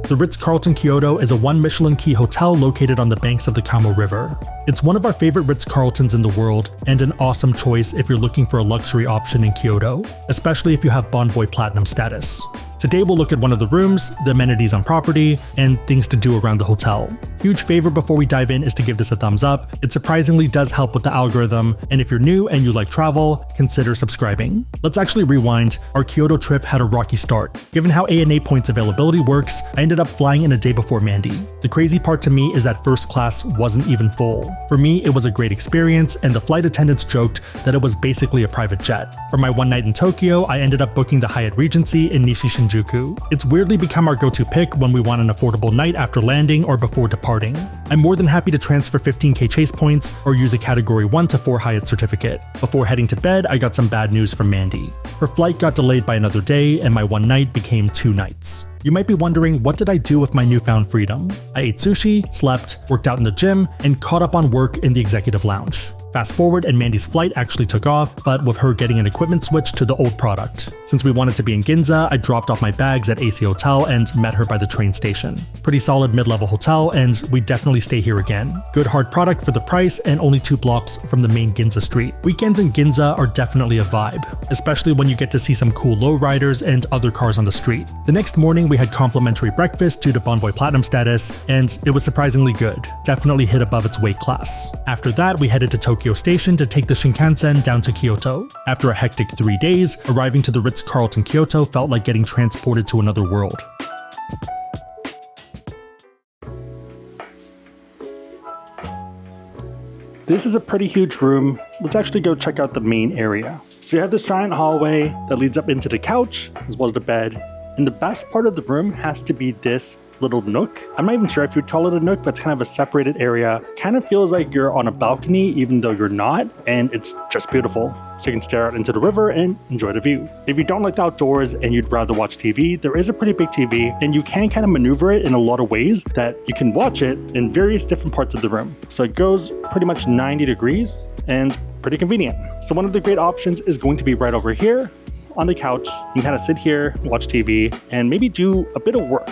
The Ritz-Carlton Kyoto is a 1 Michelin key hotel located on the banks of the Kamo River. It's one of our favorite Ritz-Carltons in the world and an awesome choice if you're looking for a luxury option in Kyoto, especially if you have Bonvoy Platinum status. Today we'll look at one of the rooms, the amenities on property, and things to do around the hotel. Huge favor before we dive in is to give this a thumbs up. It surprisingly does help with the algorithm, and if you're new and you like travel, consider subscribing. Let's actually rewind. Our Kyoto trip had a rocky start. Given how ANA points availability works, I ended up flying in a day before Mandy. The crazy part to me is that first class wasn't even full. For me, it was a great experience, and the flight attendants joked that it was basically a private jet. For my one night in Tokyo, I ended up booking the Hyatt Regency in Nishi Shinjuku. It's weirdly become our go-to pick when we want an affordable night after landing or before departing. I'm more than happy to transfer 15k Chase points or use a Category 1 to 4 Hyatt certificate. Before heading to bed, I got some bad news from Mandy. Her flight got delayed by another day, and my one night became 2 nights. You might be wondering, what did I do with my newfound freedom? I ate sushi, slept, worked out in the gym, and caught up on work in the executive lounge. Fast forward and Mandy's flight actually took off, but with her getting an equipment switch to the old product. Since we wanted to be in Ginza, I dropped off my bags at AC Hotel and met her by the train station. Pretty solid mid-level hotel, and we definitely stay here again. Good hard product for the price and only 2 blocks from the main Ginza street. Weekends in Ginza are definitely a vibe, especially when you get to see some cool lowriders and other cars on the street. The next morning we had complimentary breakfast due to Bonvoy Platinum status, and it was surprisingly good. Definitely hit above its weight class. After that, we headed to Tokyo Station to take the Shinkansen down to Kyoto. After a hectic 3 days, arriving to the Ritz-Carlton Kyoto felt like getting transported to another world. This is a pretty huge room. Let's actually go check out the main area. So you have this giant hallway that leads up into the couch, as well as the bed. And the best part of the room has to be this little nook. I'm not even sure if you'd call it a nook, but it's kind of a separated area. Kind of feels like you're on a balcony, even though you're not, and it's just beautiful. So you can stare out into the river and enjoy the view. If you don't like the outdoors and you'd rather watch TV, there is a pretty big TV, and you can kind of maneuver it in a lot of ways that you can watch it in various different parts of the room. So it goes pretty much 90 degrees and pretty convenient. So one of the great options is going to be right over here on the couch. You can kind of sit here, watch TV, and maybe do a bit of work.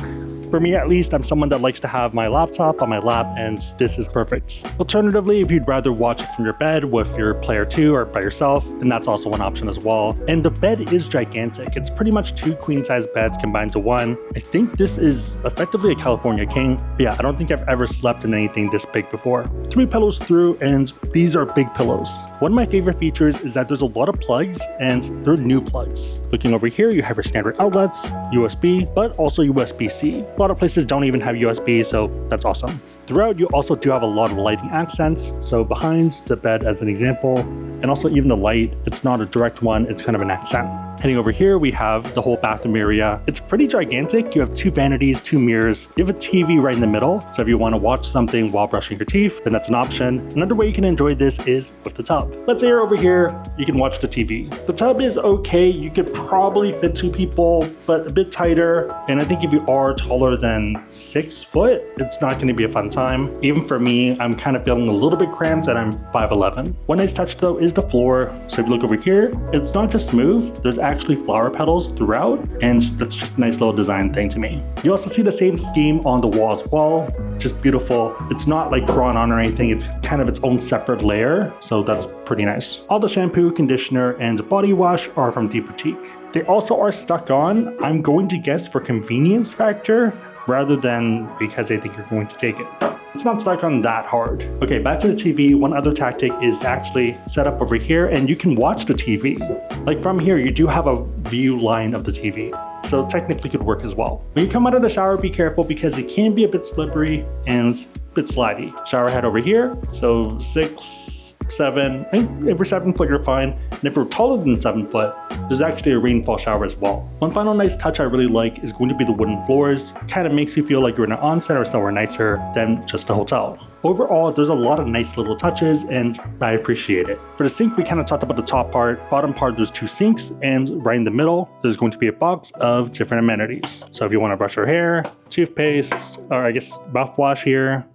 For me at least, I'm someone that likes to have my laptop on my lap, and this is perfect. Alternatively, if you'd rather watch it from your bed with your player 2 or by yourself, then that's also an option as well. And the bed is gigantic. It's pretty much 2 queen-size beds combined to 1. I think this is effectively a California king. But yeah, I don't think I've ever slept in anything this big before. 3 pillows through, and these are big pillows. One of my favorite features is that there's a lot of plugs, and they're new plugs. Looking over here, you have your standard outlets, USB, but also USB-C. A lot of places don't even have USB, so that's awesome. Throughout, you also do have a lot of lighting accents. So behind the bed as an example, and also even the light, it's not a direct one, it's kind of an accent. Heading over here, we have the whole bathroom area. It's pretty gigantic. You have 2 vanities, 2 mirrors. You have a TV right in the middle. So if you want to watch something while brushing your teeth, then that's an option. Another way you can enjoy this is with the tub. Let's say you're over here, you can watch the TV. The tub is okay. You could probably fit 2 people, but a bit tighter. And I think if you are taller than 6 foot, it's not going to be a fun time. Even for me, I'm kind of feeling a little bit cramped and I'm 5'11". One nice touch though is the floor. So if you look over here, it's not just smooth. There's actually flower petals throughout, and that's just a nice little design thing to me. You also see the same scheme on the wall as well. Just beautiful. It's not like drawn on or anything. It's kind of its own separate layer. So that's pretty nice. All the shampoo, conditioner, and body wash are from Deep Boutique. They also are stuck on, I'm going to guess for convenience factor, rather than because I think you're going to take it. It's not stuck on that hard. Okay, back to the TV. One other tactic is to actually set up over here and you can watch the TV. Like from here, you do have a view line of the TV. So technically could work as well. When you come out of the shower, be careful because it can be a bit slippery and a bit slidey. Shower head over here. So 6, 7, I think if we're 7 foot, you're fine. And if we're taller than 7 foot, there's actually a rainfall shower as well. One final nice touch I really like is going to be the wooden floors. Kind of makes you feel like you're in an onsen or somewhere nicer than just a hotel. Overall, there's a lot of nice little touches and I appreciate it. For the sink, we kind of talked about the top part. Bottom part, there's 2 sinks, and right in the middle, there's going to be a box of different amenities. So if you want to brush your hair, toothpaste, or I guess mouthwash here,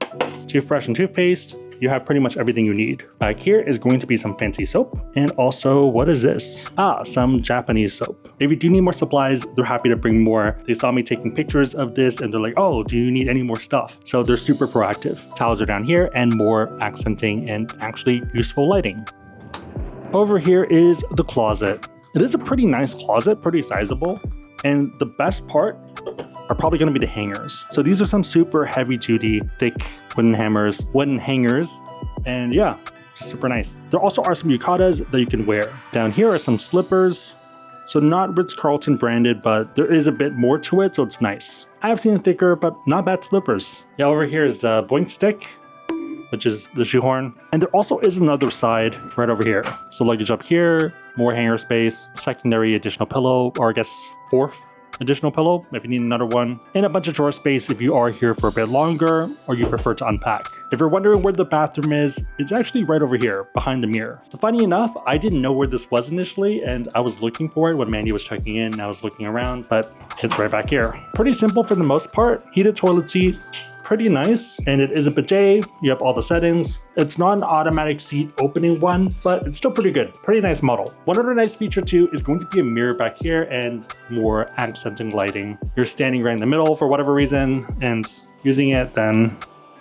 toothbrush and toothpaste, you have pretty much everything you need. Back here is going to be some fancy soap. And also, what is this? Some Japanese soap. If you do need more supplies, they're happy to bring more. They saw me taking pictures of this and they're like, oh, do you need any more stuff? So they're super proactive. Towels are down here and more accenting and actually useful lighting. Over here is the closet. It is a pretty nice closet, pretty sizable. And the best part are probably going to be the hangers. So these are some super heavy duty, thick wooden hangers. And yeah, just super nice. There also are some yukatas that you can wear. Down here are some slippers. So not Ritz-Carlton branded, but there is a bit more to it, so it's nice. I have seen thicker, but not bad slippers. Yeah, over here is the boink stick, which is the shoehorn. And there also is another side right over here. So luggage up here, more hanger space, secondary additional pillow, or I guess fourth additional pillow if you need another one, and a bunch of drawer space if you are here for a bit longer or you prefer to unpack. If you're wondering where the bathroom is, it's actually right over here behind the mirror. Funny enough, I didn't know where this was initially and I was looking for it when Mandy was checking in and I was looking around, but it's right back here. Pretty simple for the most part. Heated toilet seat, pretty nice, and it is a bidet. You have all the settings. It's not an automatic seat opening one, but it's still pretty good. Pretty nice model. One other nice feature too is going to be a mirror back here and more accenting lighting. You're standing right in the middle for whatever reason and using it, then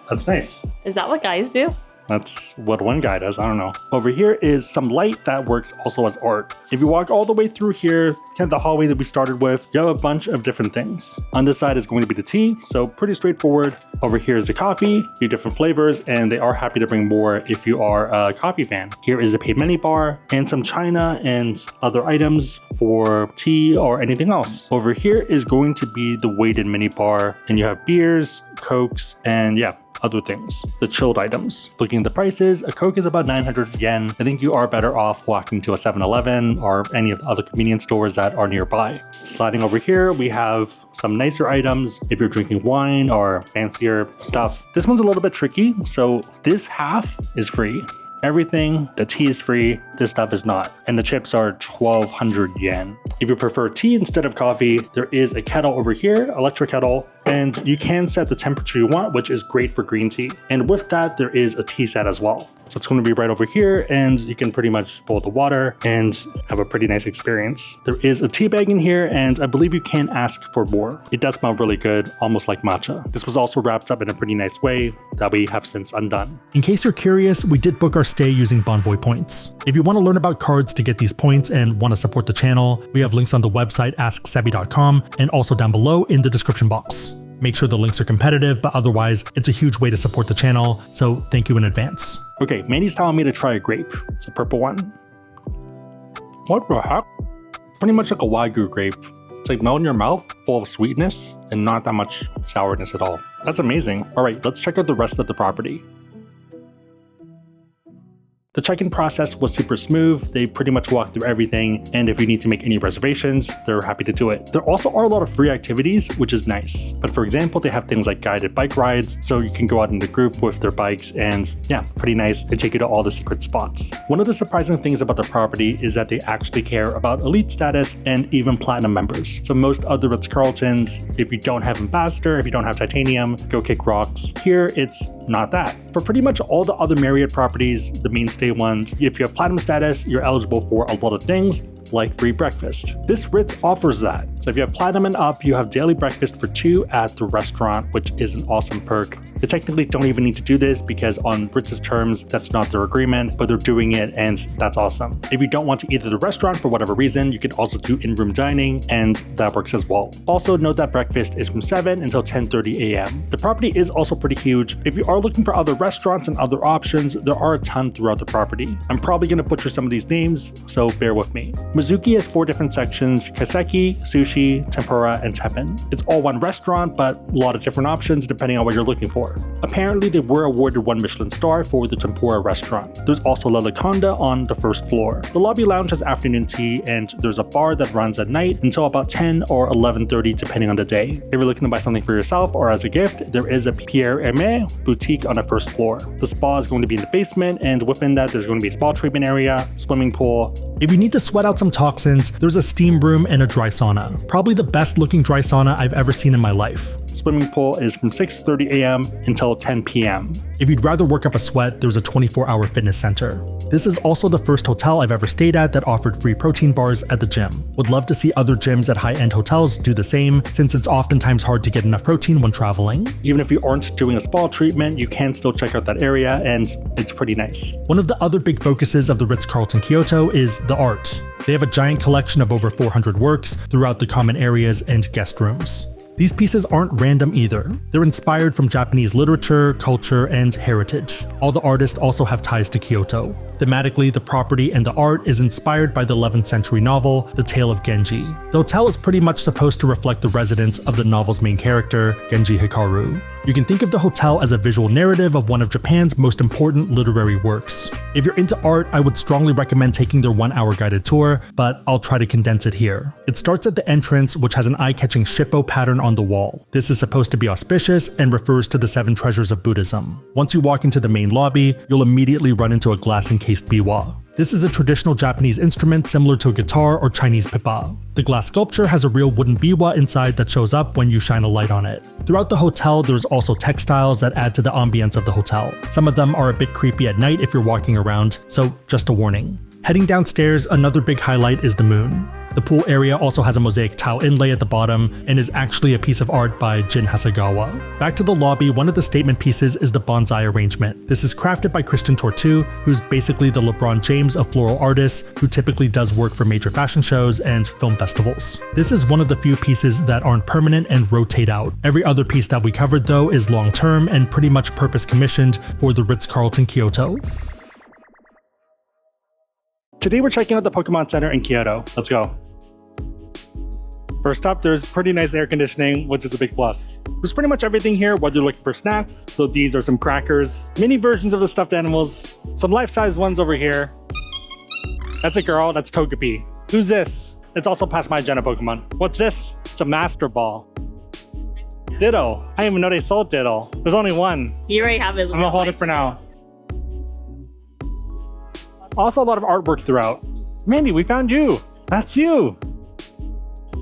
that's nice. Is that what guys do? That's what one guy does, I don't know. Over here is some light that works also as art. If you walk all the way through here, kind of the hallway that we started with, you have a bunch of different things. On this side is going to be the tea, so pretty straightforward. Over here is the coffee, few different flavors, and they are happy to bring more if you are a coffee fan. Here is a paid mini bar and some china and other items for tea or anything else. Over here is going to be the weighted mini bar, and you have beers, cokes, and yeah, other things, the chilled items. Looking at the prices, a Coke is about 900 yen. I think you are better off walking to a 7-Eleven or any of the other convenience stores that are nearby. Sliding over here, we have some nicer items if you're drinking wine or fancier stuff. This one's a little bit tricky, so this half is free. Everything, the tea is free, this stuff is not. And the chips are 1,200 yen. If you prefer tea instead of coffee, there is a kettle over here, electric kettle, and you can set the temperature you want, which is great for green tea. And with that, there is a tea set as well. So it's going to be right over here, and you can pretty much boil the water and have a pretty nice experience. There is a tea bag in here, and I believe you can ask for more. It does smell really good, almost like matcha. This was also wrapped up in a pretty nice way that we have since undone. In case you're curious, we did book our stay using Bonvoy points. If you want to learn about cards to get these points and want to support the channel, we have links on the website asksebby.com and also down below in the description box. Make sure the links are competitive, but otherwise, it's a huge way to support the channel, so thank you in advance. Okay, Mandy's telling me to try a grape. It's a purple one. What the heck? Pretty much like a Wagyu grape. It's like melt in your mouth, full of sweetness, and not that much sourness at all. That's amazing. All right, let's check out the rest of the property. The check-in process was super smooth. They pretty much walked through everything, and if you need to make any reservations, they're happy to do it. There also are a lot of free activities, which is nice. But for example, they have things like guided bike rides, so you can go out in the group with their bikes, and yeah, pretty nice. They take you to all the secret spots. One of the surprising things about the property is that they actually care about elite status and even platinum members. So most other Ritz-Carltons, if you don't have ambassador, if you don't have titanium, go kick rocks. Here, it's not that. For pretty much all the other Marriott properties, the mainstay ones, if you have platinum status, you're eligible for a lot of things like free breakfast. This Ritz offers that. So if you have platinum and up, you have daily breakfast for 2 at the restaurant, which is an awesome perk. They technically don't even need to do this because on Ritz's terms, that's not their agreement, but they're doing it and that's awesome. If you don't want to eat at the restaurant for whatever reason, you can also do in-room dining and that works as well. Also note that breakfast is from 7 until 10:30 a.m. The property is also pretty huge. If you are looking for other restaurants and other options, there are a ton throughout the property. I'm probably going to butcher some of these names, so bear with me. Mizuki has 4 different sections: kaiseki, sushi, tempura, and teppen. It's all one restaurant, but a lot of different options depending on what you're looking for. Apparently, they were awarded 1 Michelin star for the tempura restaurant. There's also La Laconda on the first floor. The lobby lounge has afternoon tea, and there's a bar that runs at night until about 10 or 11:30 depending on the day. If you're looking to buy something for yourself or as a gift, there is a Pierre Hermé boutique on the first floor. The spa is going to be in the basement, and within that, there's going to be a spa treatment area, swimming pool. If you need to sweat out some from toxins, there's a steam room and a dry sauna. Probably the best looking dry sauna I've ever seen in my life. Swimming pool is from 6:30 a.m. until 10 p.m. If you'd rather work up a sweat, there's a 24-hour fitness center. This is also the first hotel I've ever stayed at that offered free protein bars at the gym. Would love to see other gyms at high-end hotels do the same, since it's oftentimes hard to get enough protein when traveling. Even if you aren't doing a spa treatment, you can still check out that area, and it's pretty nice. One of the other big focuses of the Ritz-Carlton Kyoto is the art. They have a giant collection of over 400 works throughout the common areas and guest rooms. These pieces aren't random either. They're inspired from Japanese literature, culture, and heritage. All the artists also have ties to Kyoto. Thematically, the property and the art is inspired by the 11th century novel, The Tale of Genji. The hotel is pretty much supposed to reflect the residence of the novel's main character, Genji Hikaru. You can think of the hotel as a visual narrative of one of Japan's most important literary works. If you're into art, I would strongly recommend taking their 1-hour guided tour, but I'll try to condense it here. It starts at the entrance, which has an eye-catching shippo pattern on the wall. This is supposed to be auspicious and refers to the 7 treasures of Buddhism. Once you walk into the main lobby, you'll immediately run into a glass-encased biwa. This is a traditional Japanese instrument similar to a guitar or Chinese pipa. The glass sculpture has a real wooden biwa inside that shows up when you shine a light on it. Throughout the hotel, there's also textiles that add to the ambience of the hotel. Some of them are a bit creepy at night if you're walking around, so just a warning. Heading downstairs, another big highlight is the moon. The pool area also has a mosaic tile inlay at the bottom and is actually a piece of art by Jin Hasegawa. Back to the lobby, one of the statement pieces is the bonsai arrangement. This is crafted by Christian Tortu, who's basically the LeBron James of floral artists, who typically does work for major fashion shows and film festivals. This is one of the few pieces that aren't permanent and rotate out. Every other piece that we covered though is long-term and pretty much purpose commissioned for the Ritz-Carlton Kyoto. Today we're checking out the Pokemon Center in Kyoto. Let's go. First up, there's pretty nice air conditioning, which is a big plus. There's pretty much everything here, whether you're looking for snacks. So these are some crackers, mini versions of the stuffed animals, some life-size ones over here. That's a girl, that's Togepi. Who's this? It's also past my gen of Pokemon. What's this? It's a Master Ball. Ditto. I didn't even know they sold Ditto. There's only one. You already have it. I'm gonna hold it for now. Also a lot of artwork throughout. Mandy, we found you. That's you.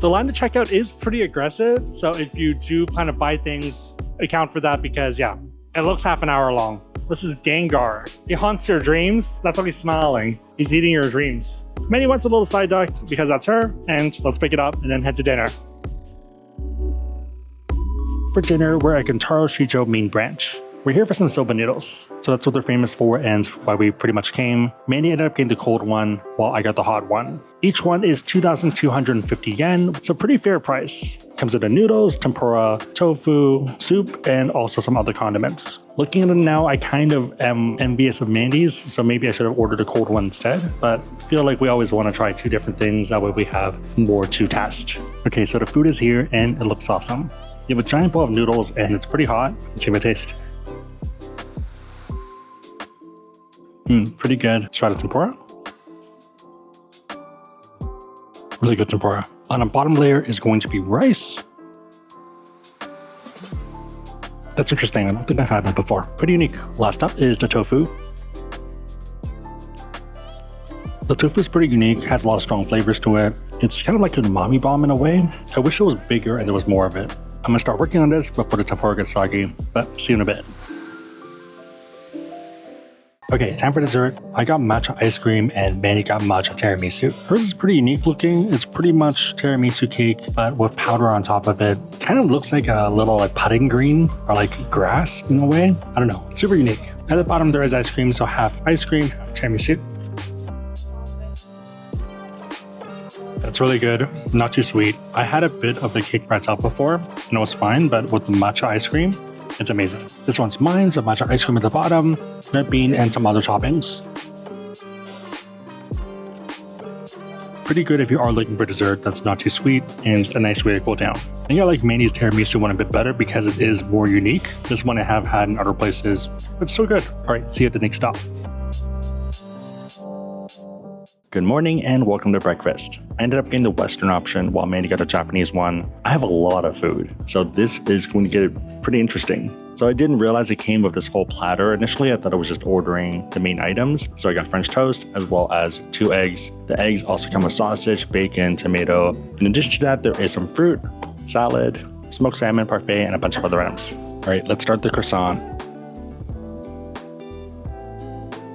The line to checkout is pretty aggressive, so if you do plan to buy things, account for that because yeah, it looks half an hour long. This is Gengar. He haunts your dreams. That's why he's smiling. He's eating your dreams. Mandy wants a little side duck because that's her, and let's pick it up and then head to dinner. For dinner, we're at Gintaro Shijo Main Branch. We're here for some soba noodles. So that's what they're famous for and why we pretty much came. Mandy ended up getting the cold one while I got the hot one. Each one is 2,250 yen, so pretty fair price. Comes with the noodles, tempura, tofu, soup, and also some other condiments. Looking at it now, I kind of am envious of Mandy's, so maybe I should have ordered a cold one instead, but I feel like we always want to try 2 different things, that way we have more to test. Okay, so the food is here and it looks awesome. You have a giant bowl of noodles and it's pretty hot. Let's see if it tastes. Pretty good. Let's try the tempura. Really good tempura. On the bottom layer is going to be rice. That's interesting. I don't think I've had that before. Pretty unique. Last up is the tofu. The tofu is pretty unique, has a lot of strong flavors to it. It's kind of like an umami bomb in a way. I wish it was bigger and there was more of it. I'm gonna start working on this before the tempura gets soggy, but see you in a bit. Okay, time for dessert. I got matcha ice cream and Manny got matcha tiramisu. Hers is pretty unique looking. It's pretty much tiramisu cake, but with powder on top of it. Kind of looks like a little like putting green or like grass in a way. I don't know, it's super unique. At the bottom there is ice cream, so half ice cream, half tiramisu. That's really good, not too sweet. I had a bit of the cake by itself before and it was fine, but with the matcha ice cream, it's amazing. This one's mine, so matcha ice cream at the bottom, red bean, and some other toppings. Pretty good if you are looking for dessert that's not too sweet and a nice way to cool down. I think I like Manny's tiramisu one a bit better because it is more unique. This one I have had in other places, but still good. All right, see you at the next stop. Good morning and welcome to breakfast. I ended up getting the Western option while Mandy got a Japanese one. I have a lot of food, so this is going to get pretty interesting. So I didn't realize it came with this whole platter. Initially, I thought I was just ordering the main items. So I got French toast as well as 2 eggs. The eggs also come with sausage, bacon, tomato. In addition to that, there is some fruit, salad, smoked salmon parfait, and a bunch of other items. All right, let's start the croissant.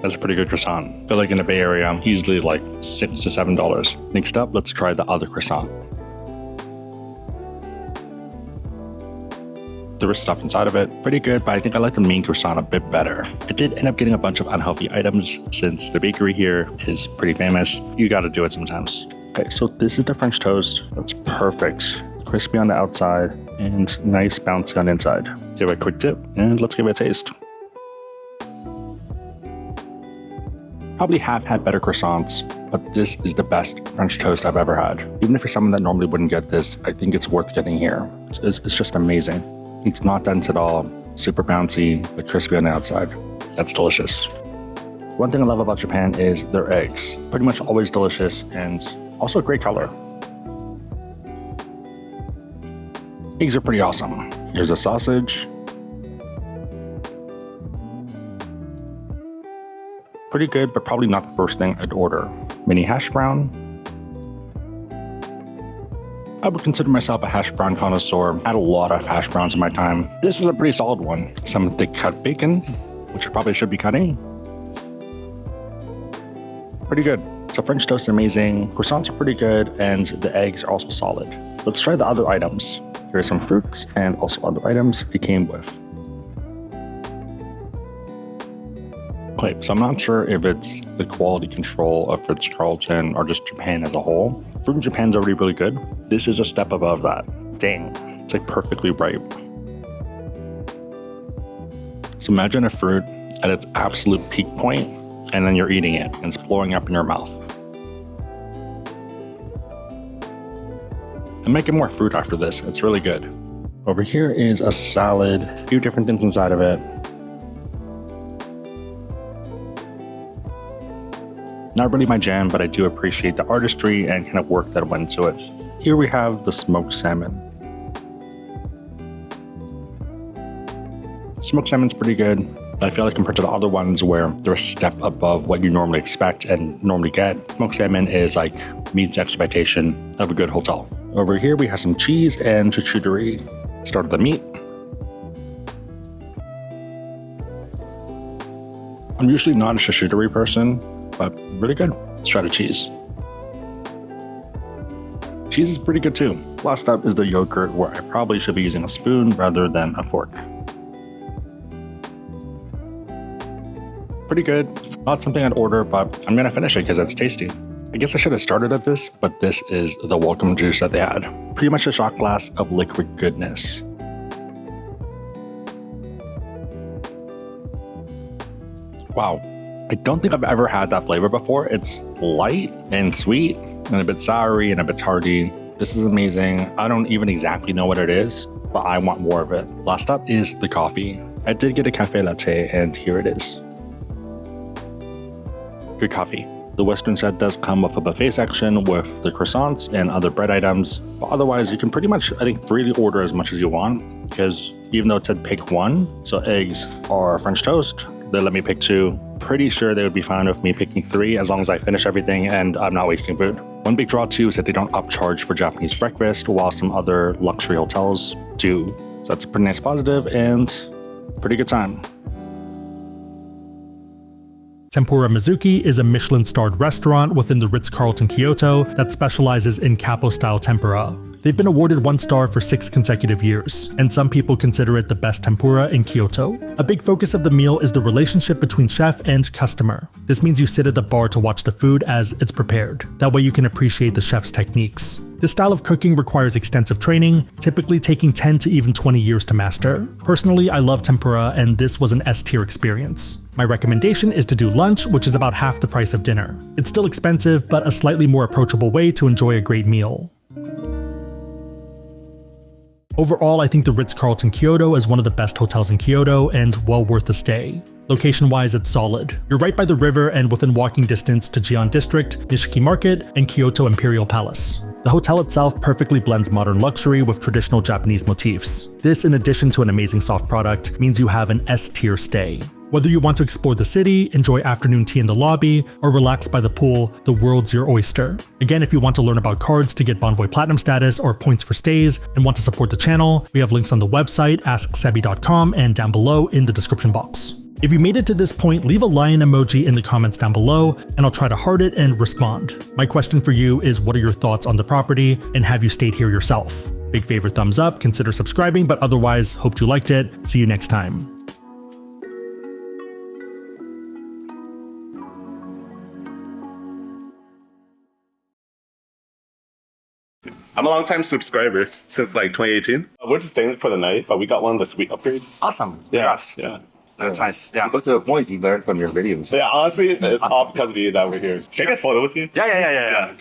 That's a pretty good croissant. I feel like in the Bay Area, easily like $6 to $7. Next up, let's try the other croissant. There was stuff inside of it. Pretty good, but I think I like the main croissant a bit better. I did end up getting a bunch of unhealthy items since the bakery here is pretty famous. You gotta do it sometimes. Okay, so this is the French toast. That's perfect. Crispy on the outside and nice bouncy on the inside. Give it a quick dip and let's give it a taste. Probably have had better croissants, but this is the best French toast I've ever had. Even if you're someone that normally wouldn't get this, I think it's worth getting here. It's just amazing. It's not dense at all, super bouncy, but crispy on the outside. That's delicious. One thing I love about Japan is their eggs. Pretty much always delicious and also a great color. Eggs are pretty awesome. Here's a sausage. Pretty good, but probably not the first thing I'd order. Mini hash brown. I would consider myself a hash brown connoisseur. I had a lot of hash browns in my time. This was a pretty solid one. Some thick cut bacon, which I probably should be cutting. Pretty good. So French toast is amazing. Croissants are pretty good, and the eggs are also solid. Let's try the other items. Here are some fruits and also other items it came with. Okay, so I'm not sure if it's the quality control of Ritz-Carlton or just Japan as a whole. Fruit in Japan's already really good. This is a step above that. Dang, it's like perfectly ripe. So imagine a fruit at its absolute peak point, and then you're eating it, and it's blowing up in your mouth. I'm making more fruit after this. It's really good. Over here is a salad, a few different things inside of it. Not really my jam, but I do appreciate the artistry and kind of work that went into it. Here we have the smoked salmon. Smoked salmon's pretty good, but I feel like compared to the other ones where they're a step above what you normally expect and normally get, smoked salmon is like meets expectation of a good hotel. Over here we have some cheese and charcuterie. Start with the meat. I'm usually not a charcuterie person, but really good. Let's try the cheese. Cheese is pretty good too. Last up is the yogurt, where I probably should be using a spoon rather than a fork. Pretty good. Not something I'd order, but I'm gonna finish it because it's tasty. I guess I should have started at this, but this is the welcome juice that they had. Pretty much a shot glass of liquid goodness. Wow. I don't think I've ever had that flavor before. It's light and sweet and a bit soury and a bit tarty. This is amazing. I don't even exactly know what it is, but I want more of it. Last up is the coffee. I did get a cafe latte, and here it is. Good coffee. The Western set does come with a buffet section with the croissants and other bread items, but otherwise you can pretty much, I think, freely order as much as you want, because even though it said pick one, so eggs or French toast, they let me pick 2. Pretty sure they would be fine with me picking 3 as long as I finish everything and I'm not wasting food. One big draw too is that they don't upcharge for Japanese breakfast, while some other luxury hotels do. So that's a pretty nice positive and pretty good time. Tempura Mizuki is a Michelin-starred restaurant within the Ritz-Carlton Kyoto that specializes in Capo-style tempura. They've been awarded 1 star for 6 consecutive years, and some people consider it the best tempura in Kyoto. A big focus of the meal is the relationship between chef and customer. This means you sit at the bar to watch the food as it's prepared. That way you can appreciate the chef's techniques. This style of cooking requires extensive training, typically taking 10 to even 20 years to master. Personally, I love tempura, and this was an S-tier experience. My recommendation is to do lunch, which is about half the price of dinner. It's still expensive, but a slightly more approachable way to enjoy a great meal. Overall, I think the Ritz-Carlton Kyoto is one of the best hotels in Kyoto and well worth the stay. Location-wise, it's solid. You're right by the river and within walking distance to Jian District, Nishiki Market, and Kyoto Imperial Palace. The hotel itself perfectly blends modern luxury with traditional Japanese motifs. This, in addition to an amazing soft product, means you have an S-tier stay. Whether you want to explore the city, enjoy afternoon tea in the lobby, or relax by the pool, the world's your oyster. Again, if you want to learn about cards to get Bonvoy Platinum status or points for stays and want to support the channel, we have links on the website, asksebby.com, and down below in the description box. If you made it to this point, leave a lion emoji in the comments down below, and I'll try to heart it and respond. My question for you is, what are your thoughts on the property, and have you stayed here yourself? Big favorite thumbs up, consider subscribing, but otherwise, hope you liked it. See you next time. I'm a long-time subscriber since like 2018. We're just staying for the night, but we got one of the suite upgrade. Awesome. Yeah, Yes. yeah. That's nice. Yeah. Look at the point you learned from your videos. So yeah, honestly, it's all because of you that we're here. Can I get a photo with you? Yeah.